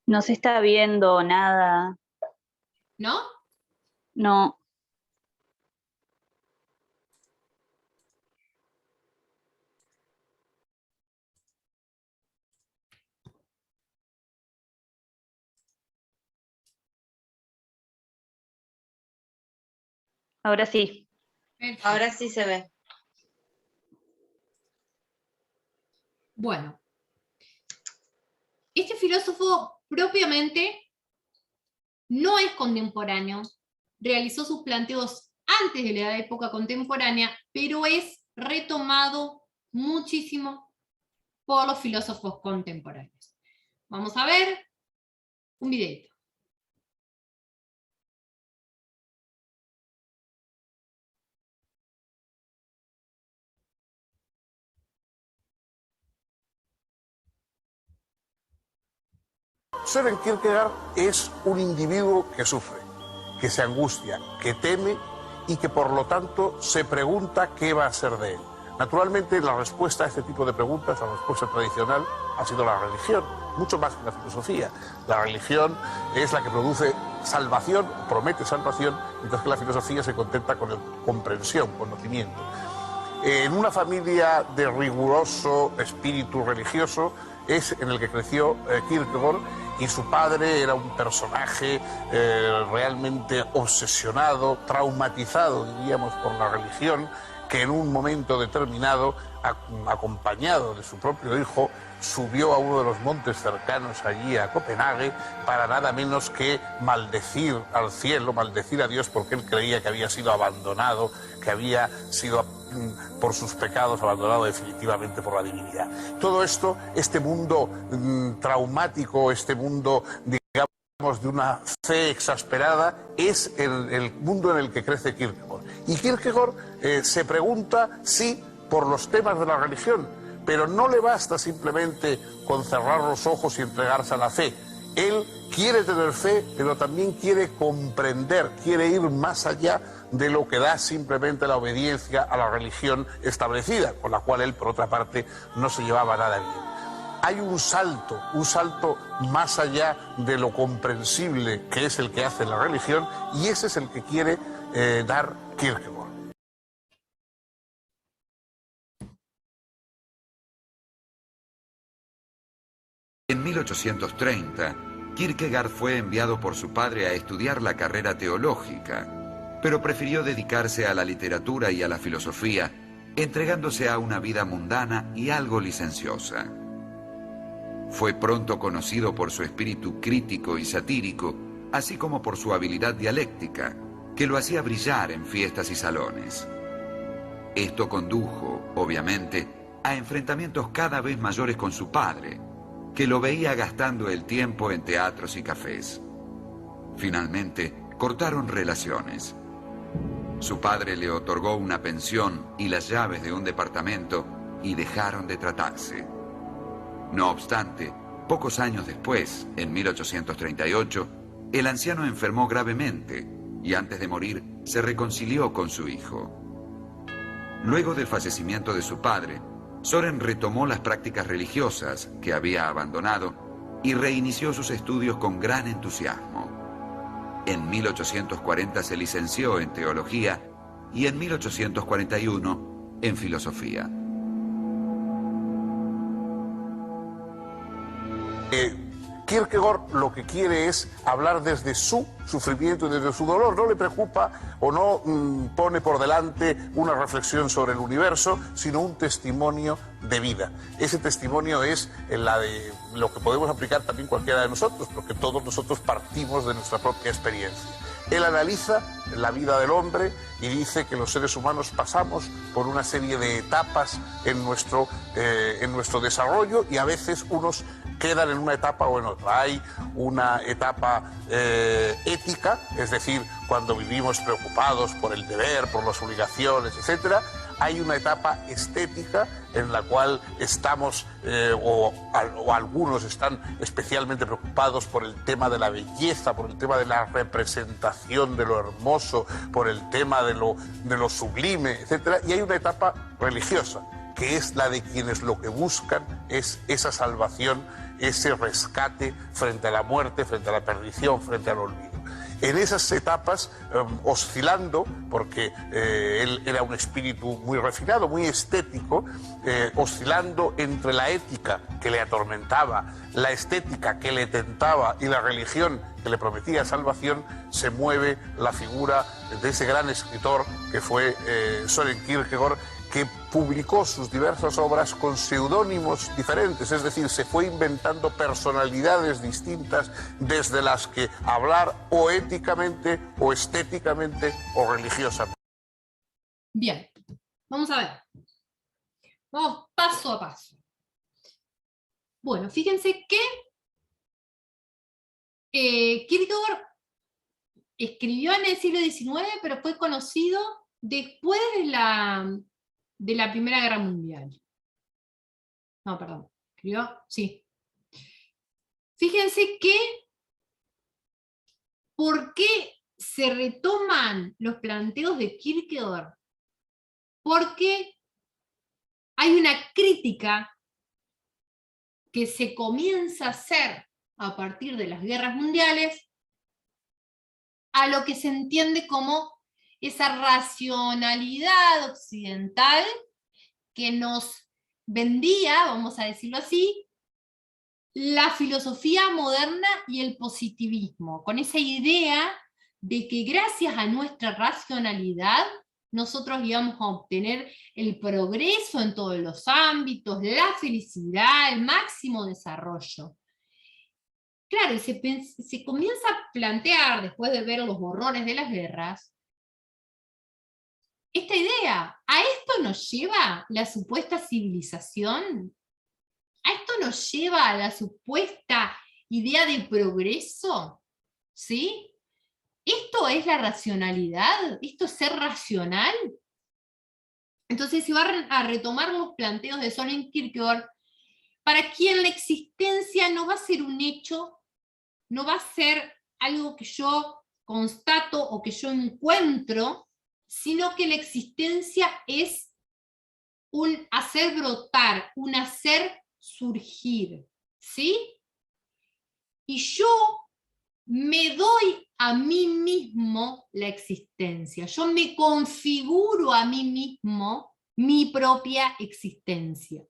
No se está viendo nada. ¿No? No. Ahora sí. Perfecto. Ahora sí se ve. Bueno, este filósofo propiamente no es contemporáneo, realizó sus planteos antes de la época contemporánea, pero es retomado muchísimo por los filósofos contemporáneos. Vamos a ver un videito. Søren Kierkegaard es un individuo que sufre, que se angustia, que teme y que por lo tanto se pregunta qué va a ser de él. Naturalmente la respuesta a este tipo de preguntas, la respuesta tradicional, ha sido la religión, mucho más que la filosofía. La religión es la que produce salvación, promete salvación, mientras que la filosofía se contenta con comprensión, conocimiento. En una familia de riguroso espíritu religioso es en el que creció Kierkegaard, y su padre era un personaje realmente obsesionado, traumatizado, diríamos, por la religión, que en un momento determinado, acompañado de su propio hijo, subió a uno de los montes cercanos allí a Copenhague para nada menos que maldecir al cielo, maldecir a Dios, porque él creía que había sido abandonado, que había sido por sus pecados abandonado definitivamente por la divinidad. Todo esto, este mundo traumático, este mundo, digamos, de una fe exasperada, es el mundo en el que crece Kierkegaard. Y Kierkegaard se pregunta, sí, por los temas de la religión, pero no le basta simplemente con cerrar los ojos y entregarse a la fe. Él quiere tener fe, pero también quiere comprender, quiere ir más allá de lo que da simplemente la obediencia a la religión establecida, con la cual él, por otra parte, no se llevaba nada bien. Hay un salto más allá de lo comprensible que es el que hace la religión, y ese es el que quiere dar Kierkegaard. En 1830, Kierkegaard fue enviado por su padre a estudiar la carrera teológica, pero prefirió dedicarse a la literatura y a la filosofía, entregándose a una vida mundana y algo licenciosa. Fue pronto conocido por su espíritu crítico y satírico, así como por su habilidad dialéctica, que lo hacía brillar en fiestas y salones. Esto condujo, obviamente, a enfrentamientos cada vez mayores con su padre, que lo veía gastando el tiempo en teatros y cafés. Finalmente, cortaron relaciones. Su padre le otorgó una pensión y las llaves de un departamento y dejaron de tratarse. No obstante, pocos años después, en 1838, el anciano enfermó gravemente y antes de morir se reconcilió con su hijo. Luego del fallecimiento de su padre, Søren retomó las prácticas religiosas que había abandonado y reinició sus estudios con gran entusiasmo. En 1840 se licenció en teología y en 1841 en filosofía. Kierkegaard lo que quiere es hablar desde su sufrimiento y desde su dolor. No le preocupa o no pone por delante una reflexión sobre el universo, sino un testimonio de vida. Ese testimonio es la de lo que podemos aplicar también cualquiera de nosotros, porque todos nosotros partimos de nuestra propia experiencia. Él analiza la vida del hombre y dice que los seres humanos pasamos por una serie de etapas en nuestro desarrollo, y a veces unos quedan en una etapa o en otra. Hay una etapa ética, es decir, cuando vivimos preocupados por el deber, por las obligaciones, etc. Hay una etapa estética en la cual estamos, o algunos están especialmente preocupados por el tema de la belleza, por el tema de la representación de lo hermoso, por el tema de lo sublime, etc. Y hay una etapa religiosa, que es la de quienes lo que buscan es esa salvación, ese rescate frente a la muerte, frente a la perdición, frente al olvido. En esas etapas, oscilando, porque él era un espíritu muy refinado, muy estético, oscilando entre la ética que le atormentaba, la estética que le tentaba y la religión que le prometía salvación, se mueve la figura de ese gran escritor que fue Søren Kierkegaard, que publicó sus diversas obras con seudónimos diferentes, es decir, se fue inventando personalidades distintas desde las que hablar o éticamente, o estéticamente, o religiosamente. Bien, vamos a ver. Vamos paso a paso. Bueno, fíjense que Kierkegaard escribió en el siglo XIX, pero fue conocido después de la Primera Guerra Mundial. No, perdón. Escribió, sí. Fíjense que, ¿por qué se retoman los planteos de Kierkegaard? Porque hay una crítica que se comienza a hacer a partir de las guerras mundiales a lo que se entiende como esa racionalidad occidental que nos vendía, vamos a decirlo así, la filosofía moderna y el positivismo, con esa idea de que gracias a nuestra racionalidad nosotros íbamos a obtener el progreso en todos los ámbitos, la felicidad, el máximo desarrollo. Claro, y se comienza a plantear, después de ver los horrores de las guerras, esta idea. ¿A esto nos lleva la supuesta civilización? ¿A esto nos lleva a la supuesta idea de progreso? ¿Sí? ¿Esto es la racionalidad? ¿Esto es ser racional? Entonces se van a retomar los planteos de Søren Kierkegaard, para quien la existencia no va a ser un hecho, no va a ser algo que yo constato o que yo encuentro, sino que la existencia es un hacer brotar, un hacer surgir, ¿sí? Y yo me doy a mí mismo la existencia, yo me configuro a mí mismo mi propia existencia.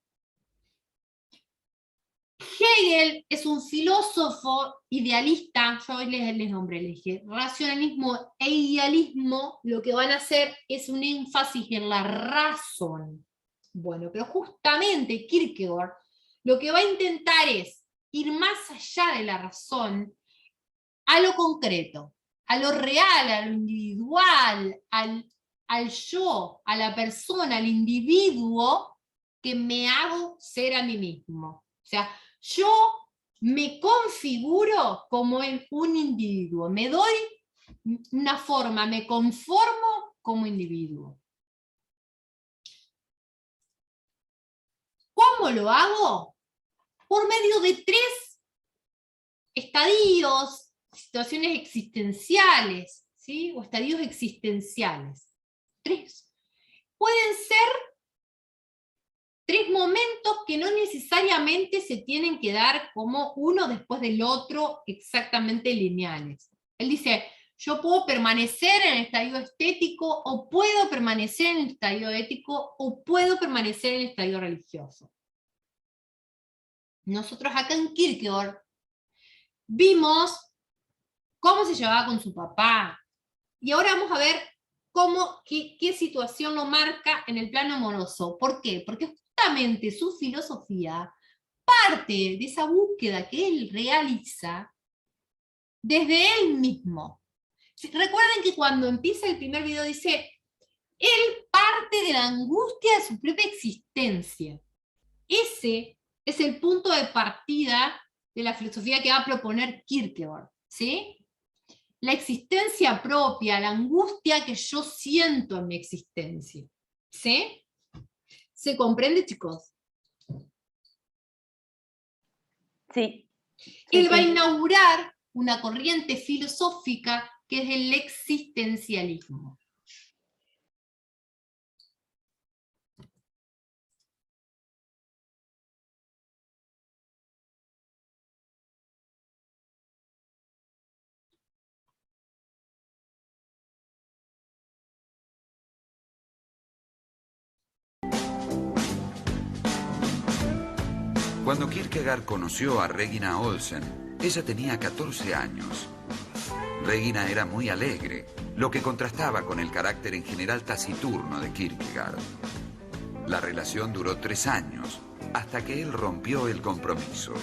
Hegel es un filósofo idealista, yo hoy les nombré, les dije, racionalismo e idealismo lo que van a hacer es un énfasis en la razón. Bueno, pero justamente Kierkegaard lo que va a intentar es ir más allá de la razón, a lo concreto, a lo real, a lo individual, al yo, a la persona, al individuo que me hago ser a mí mismo. O sea, yo me configuro como un individuo, me doy una forma, me conformo como individuo. ¿Cómo lo hago? Por medio de 3 estadios, situaciones existenciales, ¿sí? O estadios existenciales. 3. Pueden ser 3 momentos que no necesariamente se tienen que dar como uno después del otro exactamente lineales. Él dice, yo puedo permanecer en el estadio estético, o puedo permanecer en el estadio ético, o puedo permanecer en el estadio religioso. Nosotros acá en Kierkegaard vimos cómo se llevaba con su papá, y ahora vamos a ver qué situación lo marca en el plano amoroso. ¿Por qué? Porque justamente su filosofía parte de esa búsqueda que él realiza desde él mismo. Recuerden que cuando empieza el primer video dice, él parte de la angustia de su propia existencia. Ese es el punto de partida de la filosofía que va a proponer Kierkegaard, ¿sí? La existencia propia, la angustia que yo siento en mi existencia, ¿sí? ¿Se comprende, chicos? Sí. Él va a inaugurar una corriente filosófica que es el existencialismo. Cuando Kierkegaard conoció a Regina Olsen, ella tenía 14 años. Regina era muy alegre, lo que contrastaba con el carácter en general taciturno de Kierkegaard. La relación duró 3 años, hasta que él rompió el compromiso.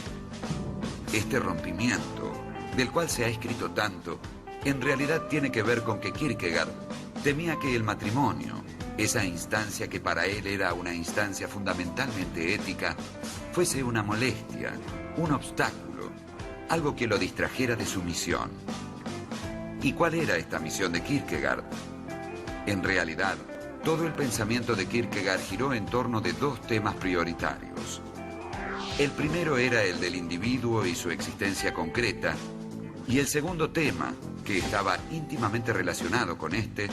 Este rompimiento, del cual se ha escrito tanto, en realidad tiene que ver con que Kierkegaard temía que el matrimonio, esa instancia que para él era una instancia fundamentalmente ética, fuese una molestia, un obstáculo, algo que lo distrajera de su misión. ¿Y cuál era esta misión de Kierkegaard? En realidad, todo el pensamiento de Kierkegaard giró en torno de 2 temas prioritarios. El primero era el del individuo y su existencia concreta, y el segundo tema, que estaba íntimamente relacionado con este,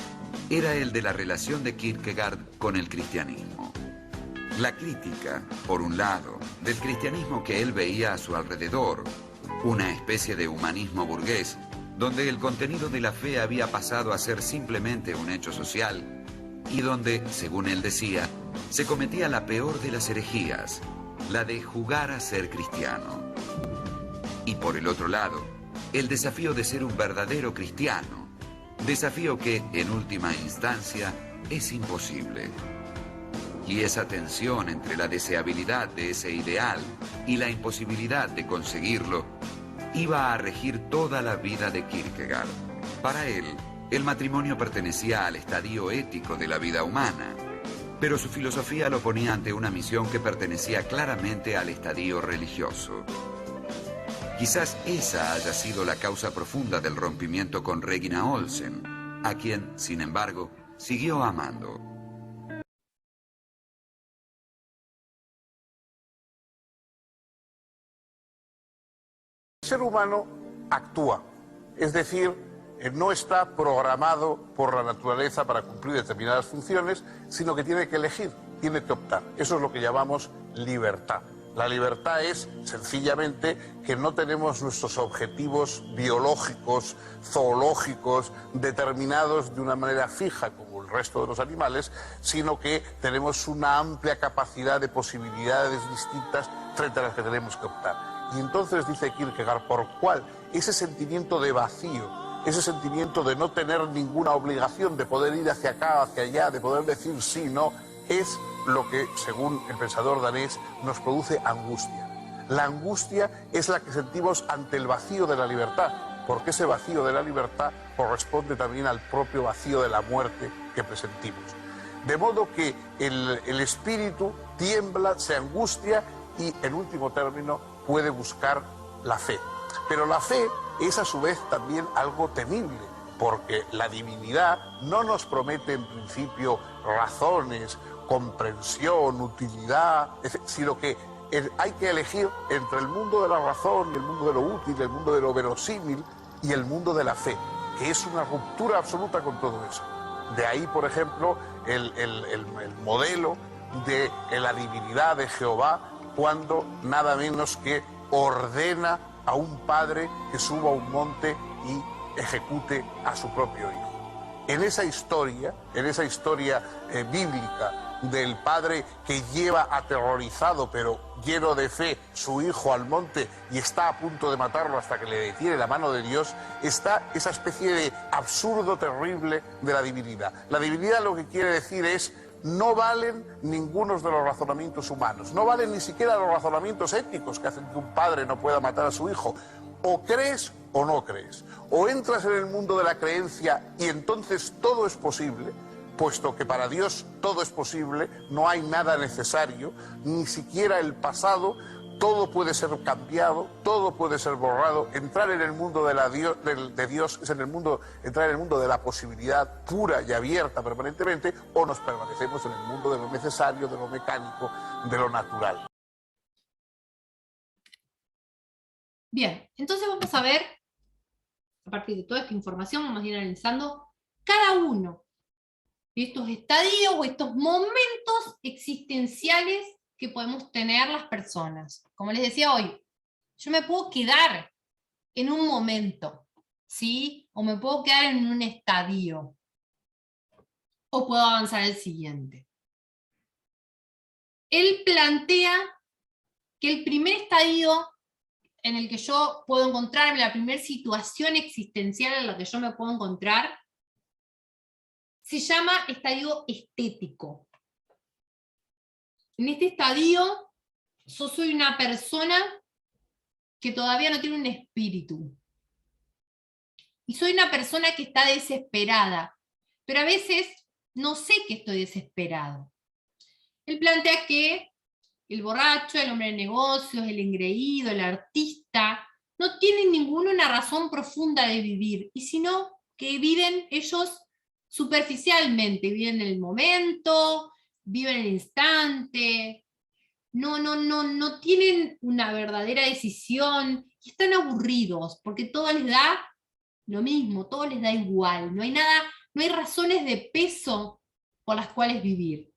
era el de la relación de Kierkegaard con el cristianismo. La crítica, por un lado, del cristianismo que él veía a su alrededor, una especie de humanismo burgués, donde el contenido de la fe había pasado a ser simplemente un hecho social, y donde, según él decía, se cometía la peor de las herejías, la de jugar a ser cristiano. Y por el otro lado, el desafío de ser un verdadero cristiano, desafío que, en última instancia, es imposible. Y esa tensión entre la deseabilidad de ese ideal y la imposibilidad de conseguirlo iba a regir toda la vida de Kierkegaard. Para él, el matrimonio pertenecía al estadio ético de la vida humana, pero su filosofía lo ponía ante una misión que pertenecía claramente al estadio religioso. Quizás esa haya sido la causa profunda del rompimiento con Regina Olsen, a quien, sin embargo, siguió amando. El ser humano actúa, es decir, no está programado por la naturaleza para cumplir determinadas funciones, sino que tiene que elegir, tiene que optar. Eso es lo que llamamos libertad. La libertad es, sencillamente, que no tenemos nuestros objetivos biológicos, zoológicos, determinados de una manera fija, como el resto de los animales, sino que tenemos una amplia capacidad de posibilidades distintas frente a las que tenemos que optar. Y entonces dice Kierkegaard, por cuál ese sentimiento de vacío, ese sentimiento de no tener ninguna obligación, de poder ir hacia acá, hacia allá, de poder decir sí, no, es lo que, según el pensador danés, nos produce angustia. La angustia es la que sentimos ante el vacío de la libertad, porque ese vacío de la libertad corresponde también al propio vacío de la muerte que presentimos. De modo que el espíritu tiembla, se angustia y, en último término, puede buscar la fe. Pero la fe es a su vez también algo temible, porque la divinidad no nos promete en principio razones, comprensión, utilidad, sino que hay que elegir entre el mundo de la razón, el mundo de lo útil, el mundo de lo verosímil y el mundo de la fe, que es una ruptura absoluta con todo eso. De ahí, por ejemplo, el modelo de la divinidad de Jehová, cuando nada menos que ordena a un padre que suba a un monte y ejecute a su propio hijo. En esa historia bíblica del padre que lleva aterrorizado pero lleno de fe su hijo al monte y está a punto de matarlo hasta que le detiene la mano de Dios, está esa especie de absurdo terrible de la divinidad. La divinidad lo que quiere decir es: no valen ninguno de los razonamientos humanos, no valen ni siquiera los razonamientos éticos que hacen que un padre no pueda matar a su hijo. O crees o no crees, o entras en el mundo de la creencia y entonces todo es posible, puesto que para Dios todo es posible, no hay nada necesario, ni siquiera el pasado, todo puede ser cambiado, todo puede ser borrado. Entrar en el mundo de Dios es entrar en el mundo de la posibilidad pura y abierta permanentemente, o nos permanecemos en el mundo de lo necesario, de lo mecánico, de lo natural. Bien, entonces vamos a ver, a partir de toda esta información, vamos a ir analizando cada uno de estos estadios o estos momentos existenciales que podemos tener las personas. Como les decía hoy, yo me puedo quedar en un momento, ¿sí? O me puedo quedar en un estadio, o puedo avanzar al siguiente. Él plantea que el primer estadio en el que yo puedo encontrarme, la primera situación existencial en la que yo me puedo encontrar, se llama estadio estético. En este estadio, yo soy una persona que todavía no tiene un espíritu. Y soy una persona que está desesperada, pero a veces no sé que estoy desesperado. Él plantea que el borracho, el hombre de negocios, el engreído, el artista, no tienen ninguna una razón profunda de vivir, y sino que viven ellos superficialmente, viven el momento, viven el instante, no tienen una verdadera decisión, y están aburridos, porque todo les da lo mismo, todo les da igual, no hay nada, no hay razones de peso por las cuales vivir.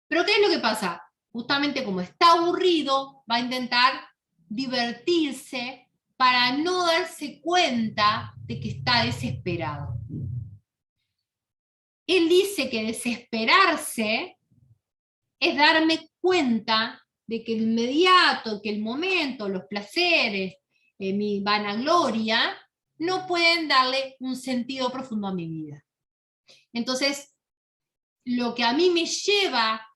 Pero ¿qué es lo que pasa? Justamente como está aburrido, va a intentar divertirse para no darse cuenta de que está desesperado. Él dice que desesperarse es darme cuenta de que el inmediato, que el momento, los placeres, mi vanagloria, no pueden darle un sentido profundo a mi vida. Entonces, lo que a mí me lleva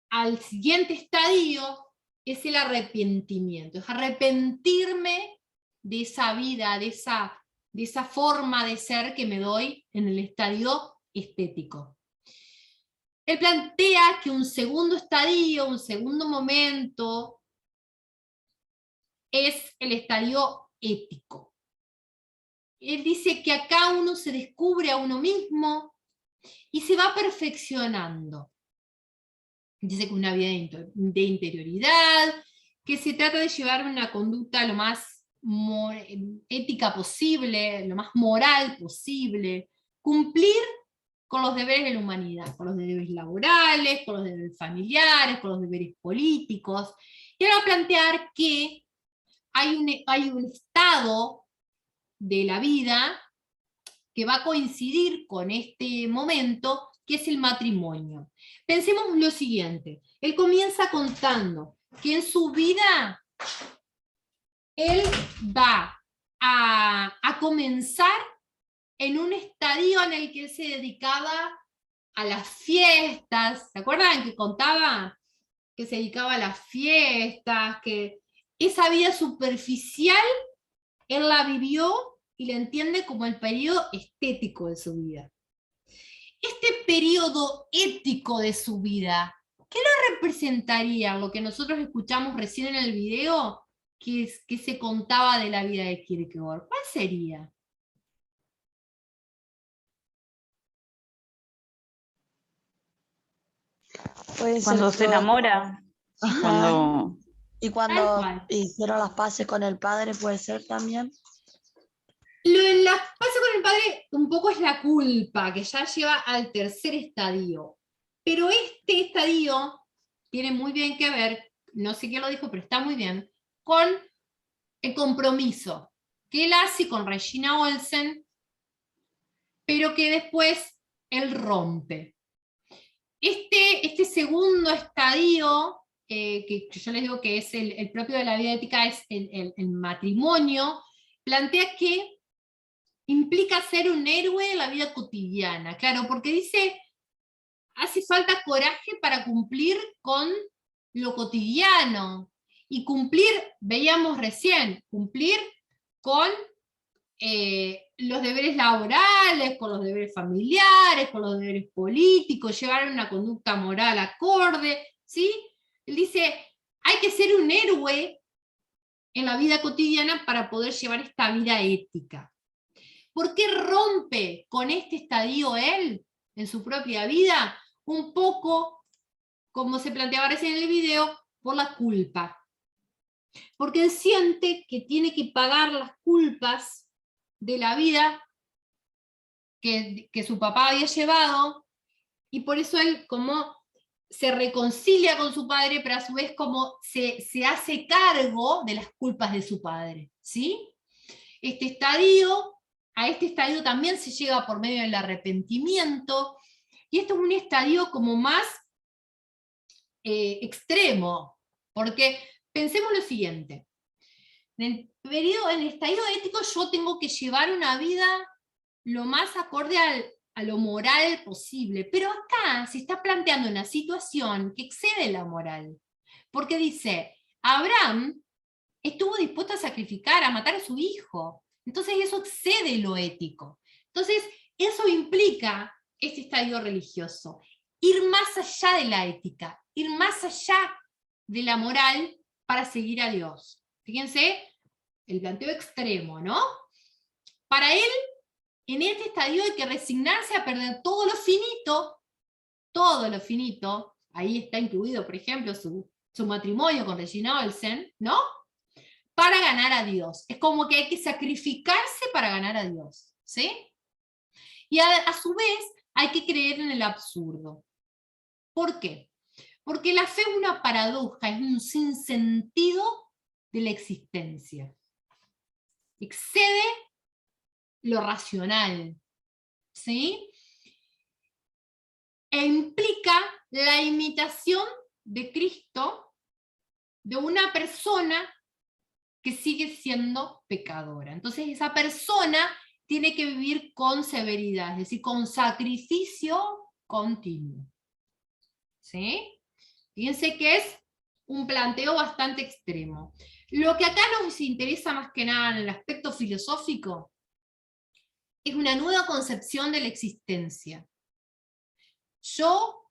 al siguiente estadio es el arrepentimiento, es arrepentirme de esa vida, de esa forma de ser que me doy en el estadio estético. Él plantea que un segundo estadio, un segundo momento, es el estadio ético. Él dice que acá uno se descubre a uno mismo y se va perfeccionando. Dice que una vida de interioridad, que se trata de llevar una conducta lo más ética posible, lo más moral posible, cumplir con los deberes de la humanidad, con los deberes laborales, con los deberes familiares, con los deberes políticos, y ahora plantear que hay un estado de la vida que va a coincidir con este momento, que es el matrimonio. Pensemos lo siguiente, él comienza contando que en su vida él va a comenzar en un estadio en el que él se dedicaba a las fiestas. ¿Se acuerdan que contaba que se dedicaba a las fiestas? Que esa vida superficial él la vivió y la entiende como el periodo estético de su vida. Este periodo ético de su vida, ¿qué lo representaría lo que nosotros escuchamos recién en el video que se contaba de la vida de Kierkegaard? ¿Cuál sería? Puede Cuando ser se todo. enamora, Ajá. cuando Y Tal cuando cual. hicieron las paces con el padre, puede ser también. Lo de las paces con el padre un poco es la culpa, que ya lleva al tercer estadio. Pero este estadio tiene muy bien que ver, no sé quién lo dijo, pero está muy bien, con el compromiso que él hace con Regina Olsen, pero que después él rompe. Este segundo estadio, que yo les digo que es el propio de la vida ética, es el matrimonio, plantea que implica ser un héroe en la vida cotidiana, claro, porque dice, hace falta coraje para cumplir con lo cotidiano, y cumplir, veíamos recién, cumplir con los deberes laborales, con los deberes familiares, con los deberes políticos, llevar una conducta moral acorde, ¿sí? Él dice, hay que ser un héroe en la vida cotidiana para poder llevar esta vida ética. ¿Por qué rompe con este estadio él en su propia vida? Un poco, como se planteaba recién en el video, por la culpa. Porque él siente que tiene que pagar las culpas de la vida que su papá había llevado, y por eso él como se reconcilia con su padre, pero a su vez como se hace cargo de las culpas de su padre, ¿sí? A este estadio también se llega por medio del arrepentimiento, y esto es un estadio como más extremo, porque pensemos lo siguiente. En el estadio ético yo tengo que llevar una vida lo más acorde a lo moral posible, pero acá se está planteando una situación que excede la moral, porque dice, Abraham estuvo dispuesto a sacrificar, a matar a su hijo, entonces eso excede lo ético. Entonces eso implica este estadio religioso, ir más allá de la ética, ir más allá de la moral para seguir a Dios. Fíjense, el planteo extremo, ¿no? Para él, en este estadio hay que resignarse a perder todo lo finito, ahí está incluido, por ejemplo, su matrimonio con Regina Olsen, ¿no? Para ganar a Dios. Es como que hay que sacrificarse para ganar a Dios, ¿sí? Y a su vez hay que creer en el absurdo. ¿Por qué? Porque la fe es una paradoja, es un sinsentido de la existencia. Excede lo racional, ¿sí? E implica la imitación de Cristo de una persona que sigue siendo pecadora. Entonces esa persona tiene que vivir con severidad, es decir, con sacrificio continuo. ¿Sí? Fíjense que es un planteo bastante extremo. Lo que acá nos interesa más que nada en el aspecto filosófico es una nueva concepción de la existencia. Yo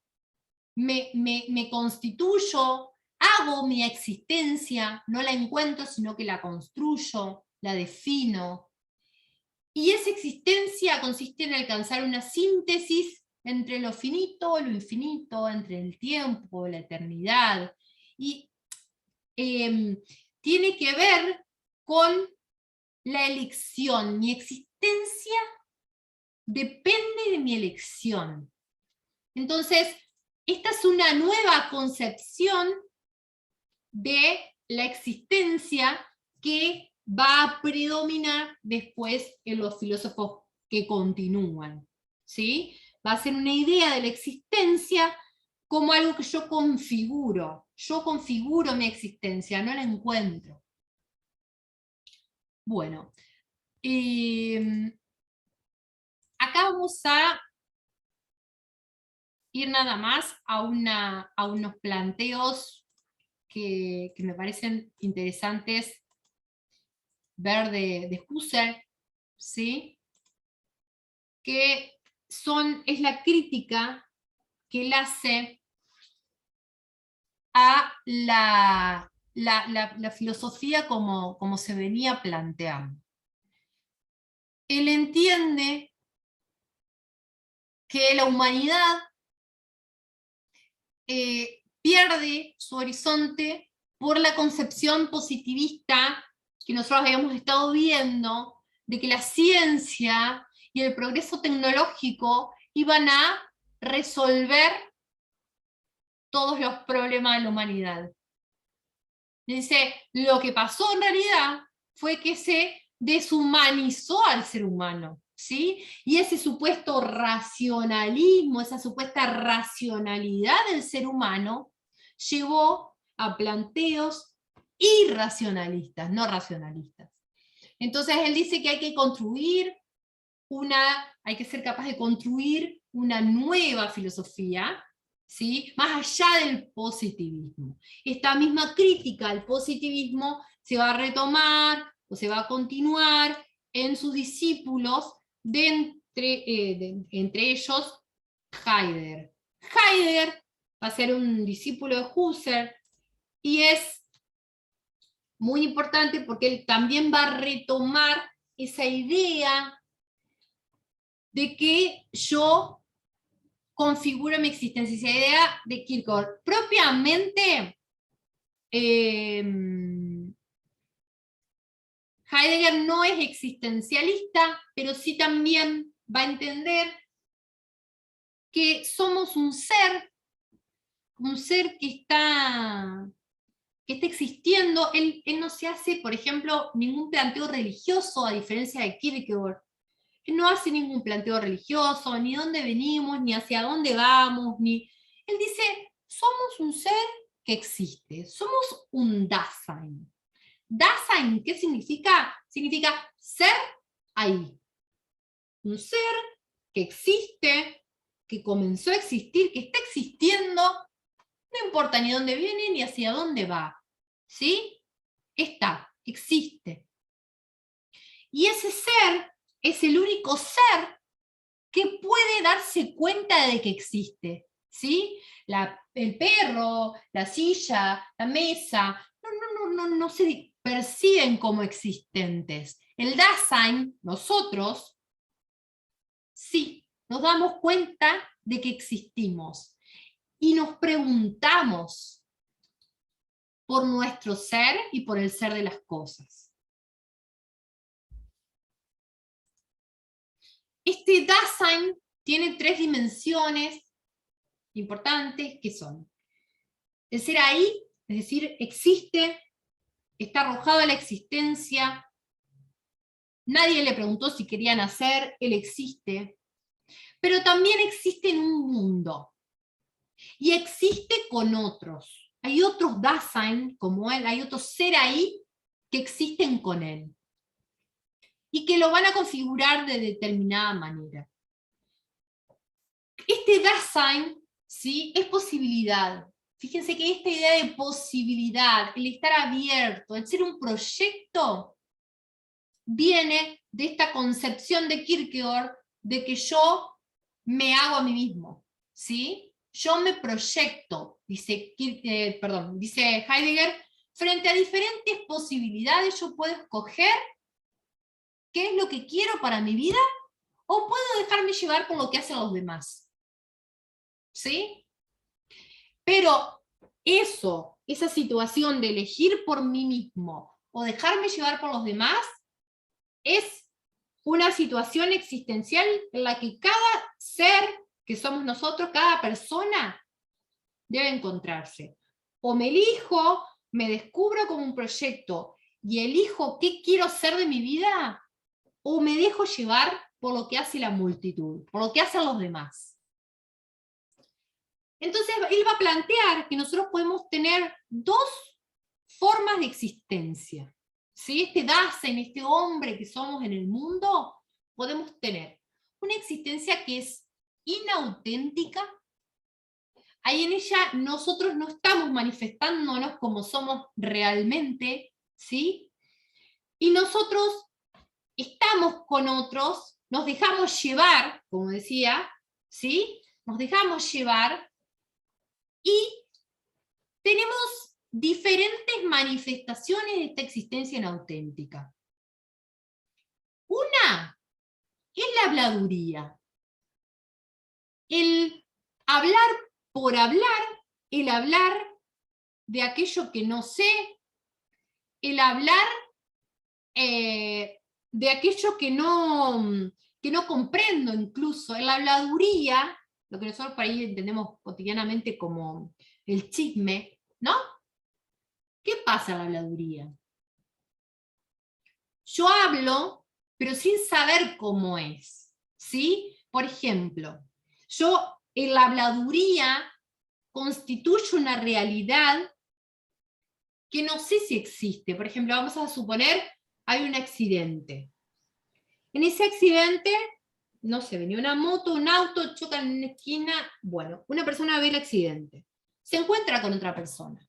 me constituyo, hago mi existencia, no la encuentro, sino que la construyo, la defino. Y esa existencia consiste en alcanzar una síntesis entre lo finito, lo infinito, entre el tiempo, la eternidad. Y tiene que ver con la elección. Mi existencia depende de mi elección. Entonces, esta es una nueva concepción de la existencia que va a predominar después en los filósofos que continúan, ¿sí? Va a ser una idea de la existencia como algo que yo configuro mi existencia, no la encuentro. Bueno, acá vamos a ir nada más a unos planteos que me parecen interesantes ver de Husserl, ¿sí? Que es la crítica que él hace a la filosofía como se venía planteando. Él entiende que la humanidad pierde su horizonte por la concepción positivista que nosotros habíamos estado viendo, de que la ciencia y el progreso tecnológico iban a resolver todos los problemas de la humanidad. Dice, lo que pasó en realidad fue que se deshumanizó al ser humano, ¿sí? Y ese supuesto racionalismo, esa supuesta racionalidad del ser humano, llevó a planteos irracionalistas, no racionalistas. Entonces él dice que hay que ser capaz de construir una nueva filosofía, ¿sí? Más allá del positivismo. Esta misma crítica al positivismo se va a retomar o se va a continuar en sus discípulos, entre ellos Heidegger. Heidegger va a ser un discípulo de Husserl y es muy importante porque él también va a retomar esa idea de que yo configuro mi existencia, esa idea de Kierkegaard. Propiamente, Heidegger no es existencialista, pero sí también va a entender que somos un ser que está existiendo. Él no se hace, por ejemplo, ningún planteo religioso, a diferencia de Kierkegaard. Él no hace ningún planteo religioso, ni dónde venimos, ni hacia dónde vamos, ni... Él dice, somos un ser que existe, somos un Dasein. Dasein, ¿qué significa? Significa ser ahí. Un ser que existe, que comenzó a existir, que está existiendo, no importa ni dónde viene ni hacia dónde va. ¿Sí? Está, existe. Y ese ser es el único ser que puede darse cuenta de que existe. ¿Sí? El perro, la silla, la mesa, no se perciben como existentes. El Dasein, nosotros, sí, nos damos cuenta de que existimos. Y nos preguntamos por nuestro ser y por el ser de las cosas. Este Dasein tiene 3 dimensiones importantes que son el ser ahí, es decir, existe, está arrojado a la existencia, nadie le preguntó si quería nacer, él existe, pero también existe en un mundo, y existe con otros. Hay otros Dasein como él, hay otros ser ahí que existen con él, y que lo van a configurar de determinada manera. Este Dasein, ¿sí?, es posibilidad. Fíjense que esta idea de posibilidad, el estar abierto, el ser un proyecto, viene de esta concepción de Kierkegaard de que yo me hago a mí mismo, ¿sí? Yo me proyecto, dice Heidegger, frente a diferentes posibilidades yo puedo escoger qué es lo que quiero para mi vida, o puedo dejarme llevar por lo que hacen los demás. ¿Sí? Pero esa situación de elegir por mí mismo o dejarme llevar por los demás, es una situación existencial en la que cada ser que somos nosotros, cada persona, debe encontrarse. O me elijo, me descubro como un proyecto y elijo qué quiero ser de mi vida, o me dejo llevar por lo que hace la multitud, por lo que hacen los demás. Entonces él va a plantear que nosotros podemos tener 2 formas de existencia. ¿Sí? Este Dasein, este hombre que somos en el mundo, podemos tener una existencia que es inauténtica. Ahí en ella nosotros no estamos manifestándonos como somos realmente, ¿sí? Y nosotros estamos con otros, nos dejamos llevar, como decía, ¿sí? Nos dejamos llevar y tenemos diferentes manifestaciones de esta existencia inauténtica. Una es la habladuría. El hablar por hablar, el hablar de aquello que no sé, el hablar de aquello que no comprendo incluso. En la habladuría, lo que nosotros por ahí entendemos cotidianamente como el chisme, ¿no? ¿Qué pasa en la habladuría? Yo hablo, pero sin saber cómo es, ¿sí? Por ejemplo, yo en la habladuría constituyo una realidad que no sé si existe. Por ejemplo, vamos a suponer, hay un accidente. En ese accidente, no sé, venía una moto, un auto, chocan en una esquina, bueno, una persona ve el accidente, se encuentra con otra persona,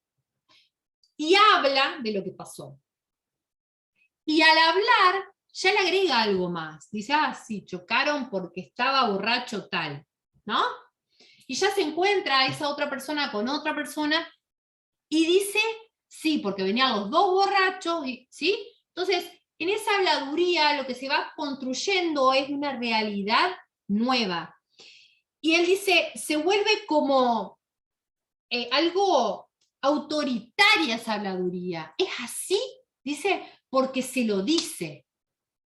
y habla de lo que pasó. Y al hablar, ya le agrega algo más. Dice, sí, chocaron porque estaba borracho tal, ¿no? Y ya se encuentra esa otra persona con otra persona, y dice, sí, porque venían los 2 borrachos, ¿sí? Entonces, en esa habladuría lo que se va construyendo es una realidad nueva. Y él dice, se vuelve como algo autoritaria esa habladuría. Es así, dice, porque se lo dice.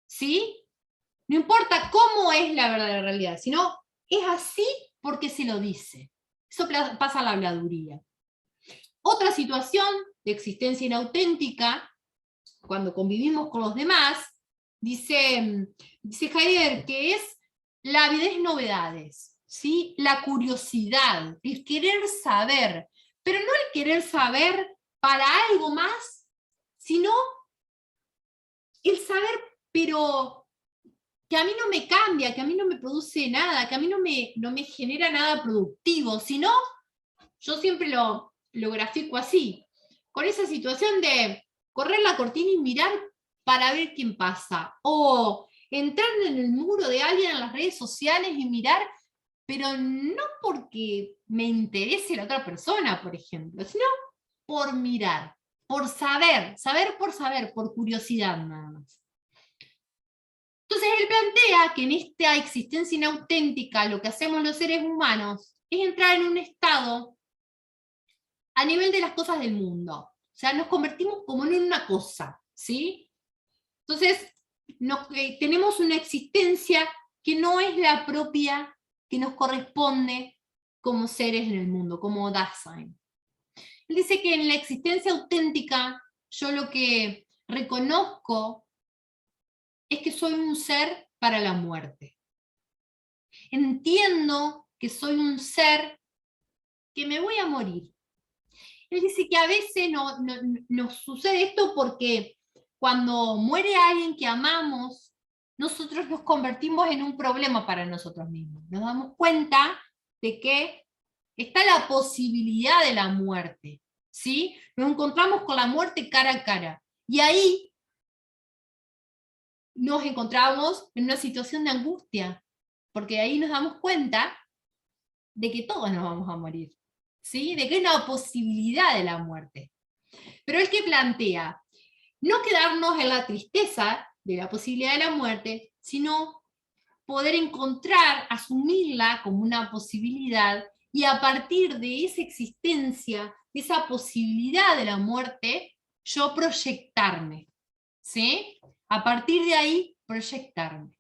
¿Sí? No importa cómo es la verdadera realidad, sino es así porque se lo dice. Eso pasa a la habladuría. Otra situación de existencia inauténtica, cuando convivimos con los demás, dice Heidegger que es la avidez novedades. ¿sí? La curiosidad, el querer saber, pero no el querer saber para algo más, sino el saber, pero que a mí no me cambia, que a mí no me produce nada, que a mí no me genera nada productivo, sino, yo siempre lo grafico así, con esa situación de correr la cortina y mirar para ver quién pasa, o entrar en el muro de alguien en las redes sociales y mirar, pero no porque me interese la otra persona, por ejemplo, sino por mirar, por saber por saber, por curiosidad nada más. Entonces él plantea que en esta existencia inauténtica lo que hacemos los seres humanos es entrar en un estado a nivel de las cosas del mundo. O sea, nos convertimos como en una cosa, ¿sí? Entonces, tenemos una existencia que no es la propia que nos corresponde como seres en el mundo, como Dasein. Él dice que en la existencia auténtica yo lo que reconozco es que soy un ser para la muerte. Entiendo que soy un ser que me voy a morir. Él dice que a veces nos sucede esto porque cuando muere alguien que amamos, nosotros nos convertimos en un problema para nosotros mismos. Nos damos cuenta de que está la posibilidad de la muerte, ¿sí? Nos encontramos con la muerte cara a cara. Y ahí nos encontramos en una situación de angustia, porque ahí nos damos cuenta de que todos nos vamos a morir, ¿sí? De que hay una posibilidad de la muerte. Pero el que plantea no quedarnos en la tristeza de la posibilidad de la muerte, sino poder encontrar, asumirla como una posibilidad, y a partir de esa existencia, de esa posibilidad de la muerte, yo proyectarme, ¿sí? A partir de ahí, proyectarme.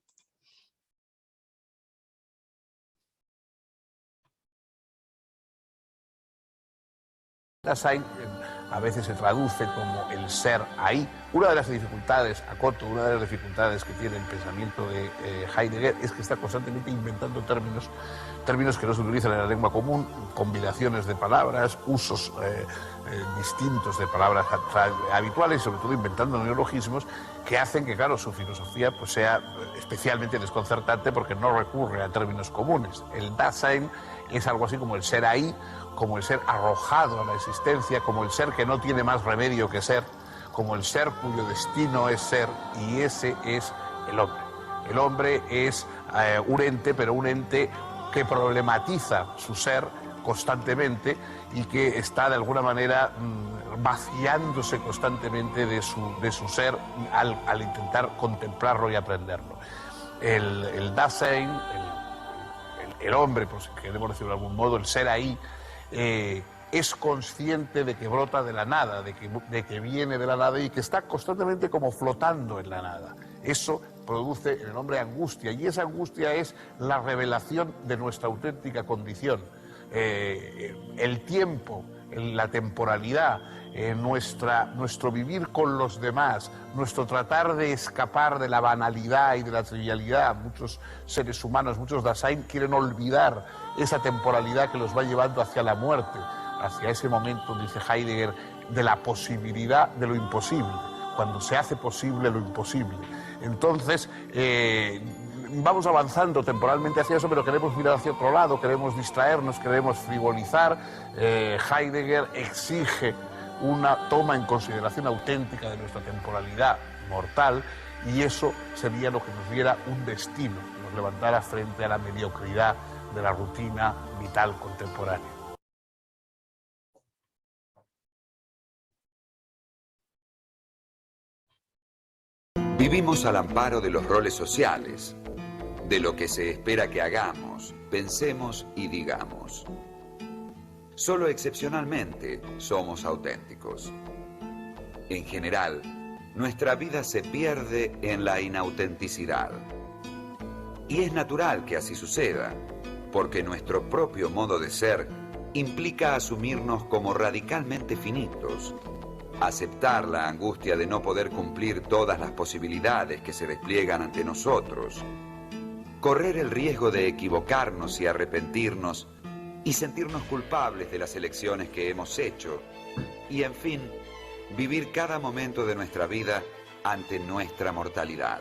Dasein a veces se traduce como el ser ahí. Una de las dificultades, acoto, una de las dificultades que tiene el pensamiento de Heidegger es que está constantemente inventando términos que no se utilizan en la lengua común, combinaciones de palabras, usos distintos de palabras habituales, y sobre todo inventando neologismos que hacen que, claro, su filosofía pues, sea especialmente desconcertante porque no recurre a términos comunes. El Dasein es algo así como el ser ahí, como el ser arrojado a la existencia, como el ser que no tiene más remedio que ser, como el ser cuyo destino es ser, y ese es el hombre. El hombre es un ente, pero un ente que problematiza su ser constantemente y que está de alguna manera vaciándose constantemente de su ser al intentar contemplarlo y aprenderlo. El Dasein, el hombre, pues, si queremos decirlo de algún modo, el ser ahí, es consciente de que brota de la nada, de que viene de la nada y que está constantemente como flotando en la nada. Eso produce en el hombre angustia, y esa angustia es la revelación de nuestra auténtica condición. El tiempo, la temporalidad, nuestro vivir con los demás, nuestro tratar de escapar de la banalidad y de la trivialidad. Muchos seres humanos, muchos Dasein quieren olvidar esa temporalidad que los va llevando hacia la muerte, hacia ese momento, dice Heidegger, de la posibilidad de lo imposible, cuando se hace posible lo imposible. Entonces, vamos avanzando temporalmente hacia eso, pero queremos mirar hacia otro lado, queremos distraernos, queremos frivolizar. Heidegger exige una toma en consideración auténtica de nuestra temporalidad mortal, y eso sería lo que nos diera un destino, que nos levantara frente a la mediocridad de la rutina vital contemporánea. Vivimos al amparo de los roles sociales, de lo que se espera que hagamos, pensemos y digamos. Solo excepcionalmente somos auténticos. En general, nuestra vida se pierde en la inautenticidad. Y es natural que así suceda, porque nuestro propio modo de ser implica asumirnos como radicalmente finitos, aceptar la angustia de no poder cumplir todas las posibilidades que se despliegan ante nosotros, correr el riesgo de equivocarnos y arrepentirnos y sentirnos culpables de las elecciones que hemos hecho y, en fin, vivir cada momento de nuestra vida ante nuestra mortalidad.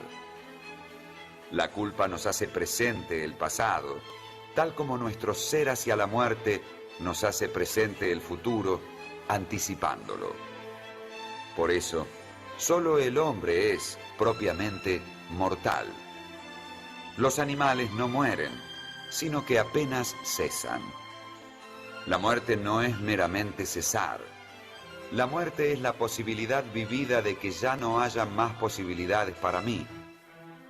La culpa nos hace presente el pasado, tal como nuestro ser hacia la muerte nos hace presente el futuro, anticipándolo. Por eso, solo el hombre es, propiamente, mortal. Los animales no mueren, sino que apenas cesan. La muerte no es meramente cesar. La muerte es la posibilidad vivida de que ya no haya más posibilidades para mí.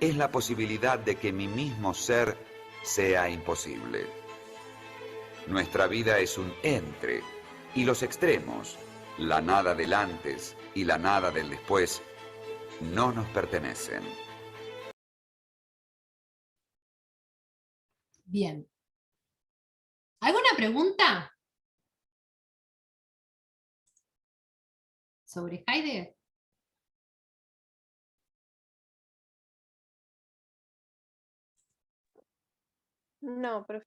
Es la posibilidad de que mi mismo ser sea imposible. Nuestra vida es un entre, y los extremos, la nada del antes y la nada del después, no nos pertenecen. Bien. ¿Alguna pregunta sobre Heidegger? No, pero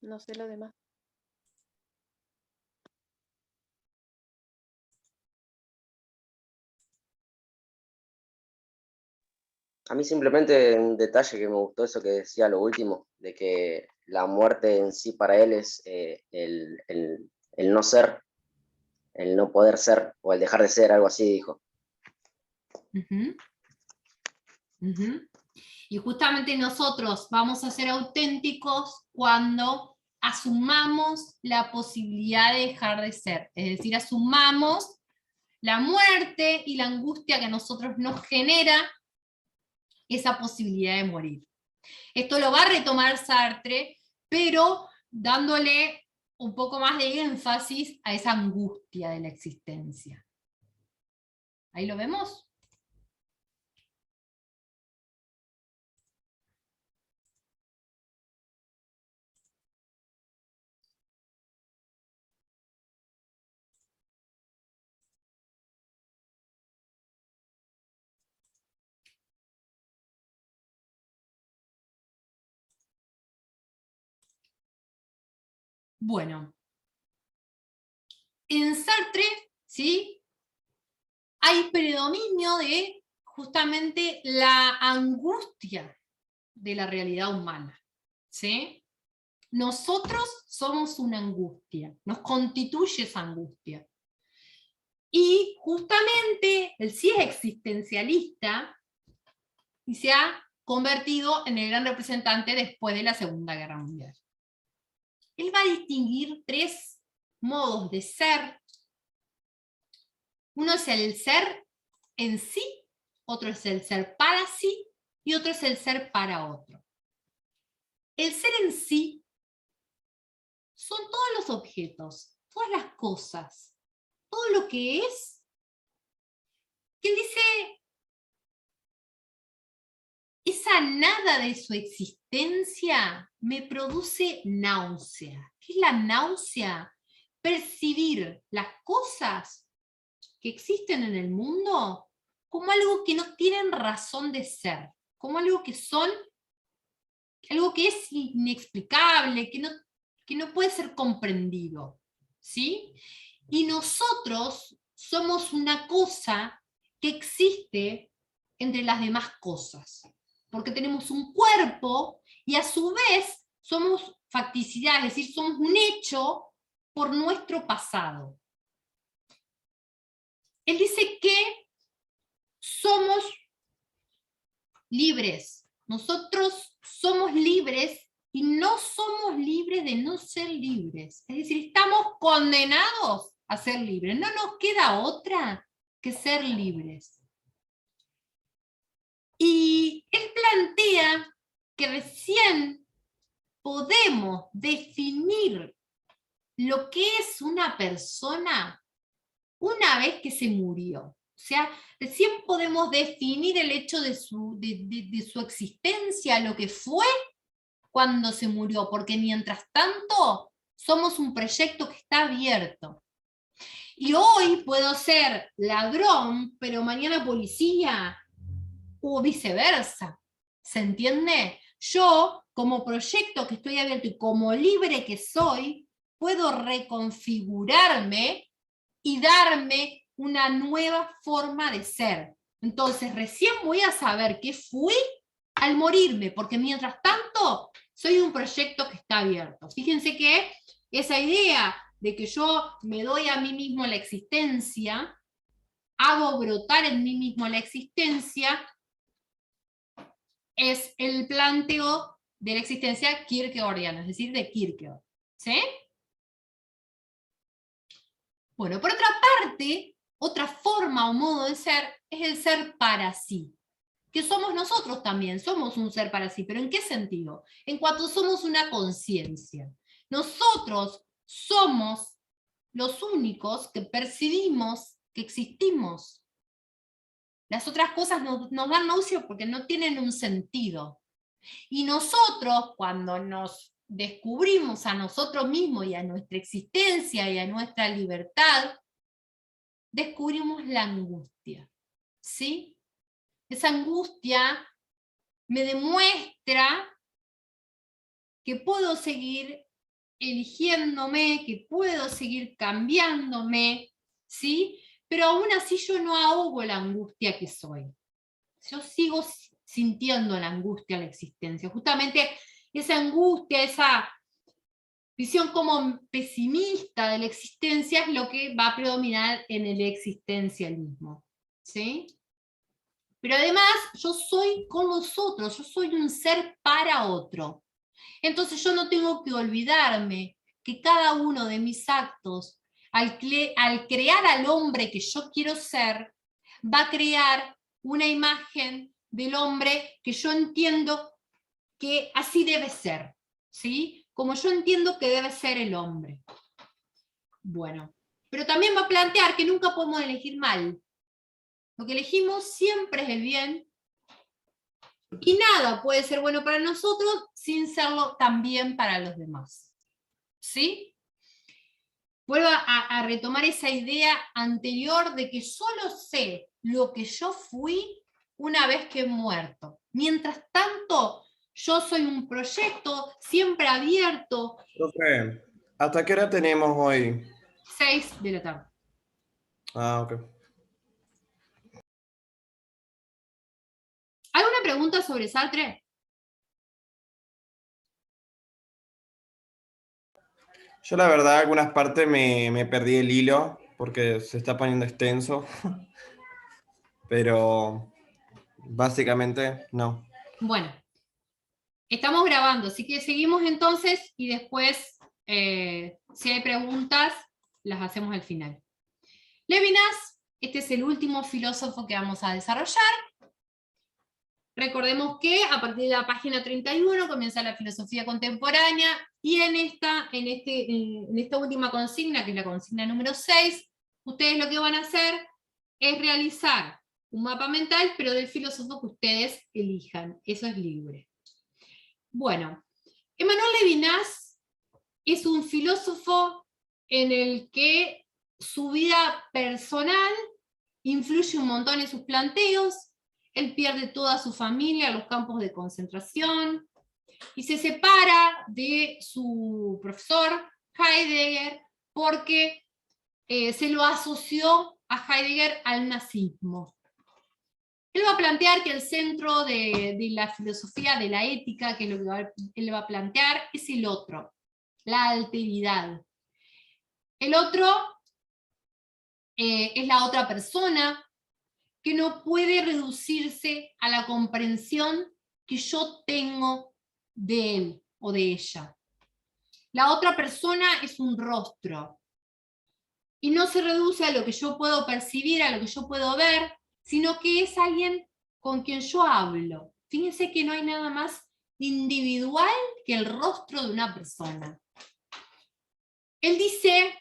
no sé lo demás. A mí simplemente un detalle que me gustó, eso que decía lo último, de que la muerte en sí para él es el no ser, el no poder ser, o el dejar de ser, algo así dijo. Ujú. Ujú. Y justamente nosotros vamos a ser auténticos cuando asumamos la posibilidad de dejar de ser, es decir, asumamos la muerte y la angustia que a nosotros nos genera esa posibilidad de morir. Esto lo va a retomar Sartre, pero dándole un poco más de énfasis a esa angustia de la existencia. ¿Ahí lo vemos? Bueno, en Sartre, ¿sí?, hay predominio de justamente la angustia de la realidad humana, ¿sí? Nosotros somos una angustia, nos constituye esa angustia. Y justamente él sí es existencialista y se ha convertido en el gran representante después de la Segunda Guerra Mundial. Él va a distinguir tres modos de ser. Uno es el ser en sí, otro es el ser para sí, y otro es el ser para otro. El ser en sí son todos los objetos, todas las cosas, todo lo que es, que él dice, esa nada de su existencia me produce náusea. ¿Qué es la náusea? Percibir las cosas que existen en el mundo como algo que no tienen razón de ser, como algo que son, algo que es inexplicable, que no puede ser comprendido, ¿sí? Y nosotros somos una cosa que existe entre las demás cosas, porque tenemos un cuerpo y a su vez somos facticidad, es decir, somos un hecho por nuestro pasado. Él dice que somos libres, nosotros somos libres y no somos libres de no ser libres, es decir, estamos condenados a ser libres, no nos queda otra que ser libres. Y él plantea que recién podemos definir lo que es una persona una vez que se murió. O sea, recién podemos definir el hecho de su existencia, lo que fue cuando se murió, porque mientras tanto somos un proyecto que está abierto. Y hoy puedo ser ladrón, pero mañana policía, o viceversa, ¿Se entiende? Yo, como proyecto que estoy abierto y como libre que soy, puedo reconfigurarme y darme una nueva forma de ser. Entonces, recién voy a saber qué fui al morirme, porque mientras tanto, soy un proyecto que está abierto. Fíjense que esa idea de que yo me doy a mí mismo la existencia, hago brotar en mí mismo la existencia, es el planteo de la existencia kierkegaardiana, es decir, de Kierkegaard. ¿Sí? Bueno, por otra parte, otra forma o modo de ser es el ser para sí, que somos nosotros también, somos un ser para sí, pero ¿en qué sentido? En cuanto somos una conciencia. Nosotros somos los únicos que percibimos que existimos. Las otras cosas nos dan náusea porque no tienen un sentido. Y nosotros, cuando nos descubrimos a nosotros mismos y a nuestra existencia y a nuestra libertad, descubrimos la angustia. ¿Sí? Esa angustia me demuestra que puedo seguir eligiéndome, que puedo seguir cambiándome, ¿sí? Pero aún así yo no ahogo la angustia que soy. Yo sigo sintiendo la angustia de la existencia. Justamente esa angustia, esa visión como pesimista de la existencia es lo que va a predominar en el existencialismo. ¿Sí? Pero además yo soy con los otros, yo soy un ser para otro. Entonces yo no tengo que olvidarme que cada uno de mis actos, al crear al hombre que yo quiero ser, va a crear una imagen del hombre que yo entiendo que así debe ser, ¿sí? Como yo entiendo que debe ser el hombre. Bueno, pero también va a plantear que nunca podemos elegir mal. Lo que elegimos siempre es el bien, y nada puede ser bueno para nosotros sin serlo también para los demás. ¿Sí? Vuelvo a retomar esa idea anterior de que solo sé lo que yo fui una vez que he muerto. Mientras tanto, yo soy un proyecto siempre abierto. Profe, ¿hasta qué hora tenemos hoy? 6 de la tarde. Ah, ok. ¿Alguna pregunta sobre Sartre? Yo la verdad, algunas partes me perdí el hilo porque se está poniendo extenso, pero básicamente no. Bueno, estamos grabando, así que seguimos entonces y después, si hay preguntas, las hacemos al final. Levinas, este es el último filósofo que vamos a desarrollar. Recordemos que a partir de la página 31 comienza la filosofía contemporánea, y en esta última consigna, que es la consigna número 6, ustedes lo que van a hacer es realizar un mapa mental, pero del filósofo que ustedes elijan. Eso es libre. Bueno, Emmanuel Levinas es un filósofo en el que su vida personal influye un montón en sus planteos. Él pierde toda su familia en los campos de concentración y se separa de su profesor Heidegger porque se lo asoció a Heidegger al nazismo. Él va a plantear que el centro de la filosofía de la ética, que es lo que él va a plantear, es el otro, la alteridad. El otro es la otra persona, que no puede reducirse a la comprensión que yo tengo de él o de ella. La otra persona es un rostro, y no se reduce a lo que yo puedo percibir, a lo que yo puedo ver, sino que es alguien con quien yo hablo. Fíjense que no hay nada más individual que el rostro de una persona. Él dice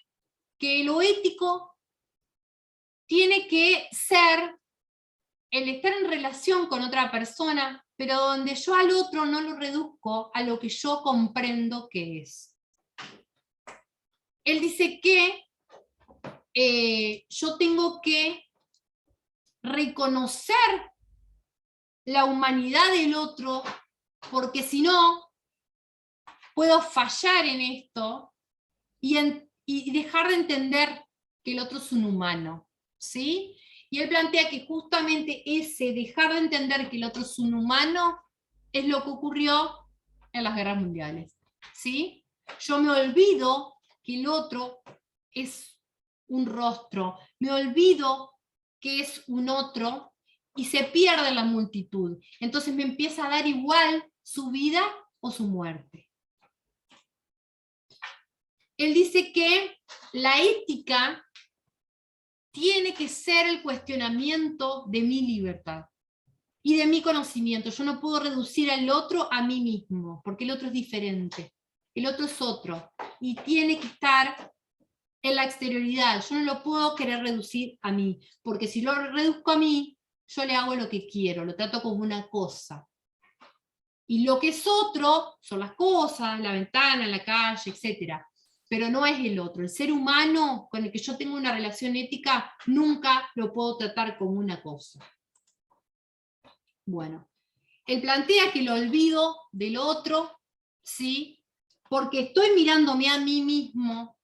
que lo ético tiene que ser el estar en relación con otra persona, pero donde yo al otro no lo reduzco a lo que yo comprendo que es. Él dice que yo tengo que reconocer la humanidad del otro, porque si no, puedo fallar en esto y dejar de entender que el otro es un humano, ¿sí? Y él plantea que justamente ese dejar de entender que el otro es un humano es lo que ocurrió en las guerras mundiales, ¿sí? Yo me olvido que el otro es un rostro, me olvido que es un otro y se pierde la multitud. Entonces me empieza a dar igual su vida o su muerte. Él dice que la ética tiene que ser el cuestionamiento de mi libertad y de mi conocimiento. Yo no puedo reducir al otro a mí mismo, porque el otro es diferente. El otro es otro, y tiene que estar en la exterioridad. Yo no lo puedo querer reducir a mí, porque si lo reduzco a mí, yo le hago lo que quiero, lo trato como una cosa. Y lo que es otro son las cosas, la ventana, la calle, etc. Pero no es el otro. El ser humano con el que yo tengo una relación ética, nunca lo puedo tratar como una cosa. Bueno, él plantea que el olvido del otro, ¿sí? Porque estoy mirándome a mí mismo,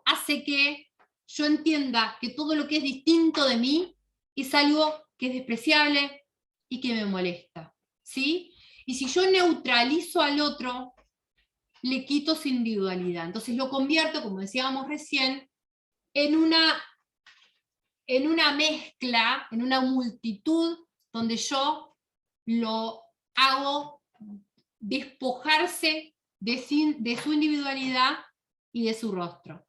hace que yo entienda que todo lo que es distinto de mí es algo que es despreciable y que me molesta, ¿sí? Y si yo neutralizo al otro, le quito su individualidad. Entonces lo convierto, como decíamos recién, en una mezcla, en una multitud, donde yo lo hago despojarse de su individualidad y de su rostro.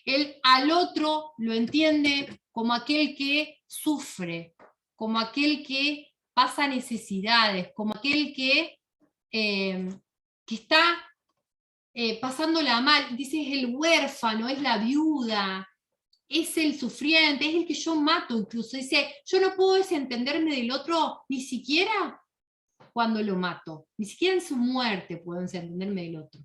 Él al otro lo entiende como aquel que sufre, como aquel que pasa necesidades, como aquel que está pasándola mal. Dice, es el huérfano, es la viuda, es el sufriente, es el que yo mato incluso. Dice, yo no puedo desentenderme del otro ni siquiera cuando lo mato, ni siquiera en su muerte puedo desentenderme del otro.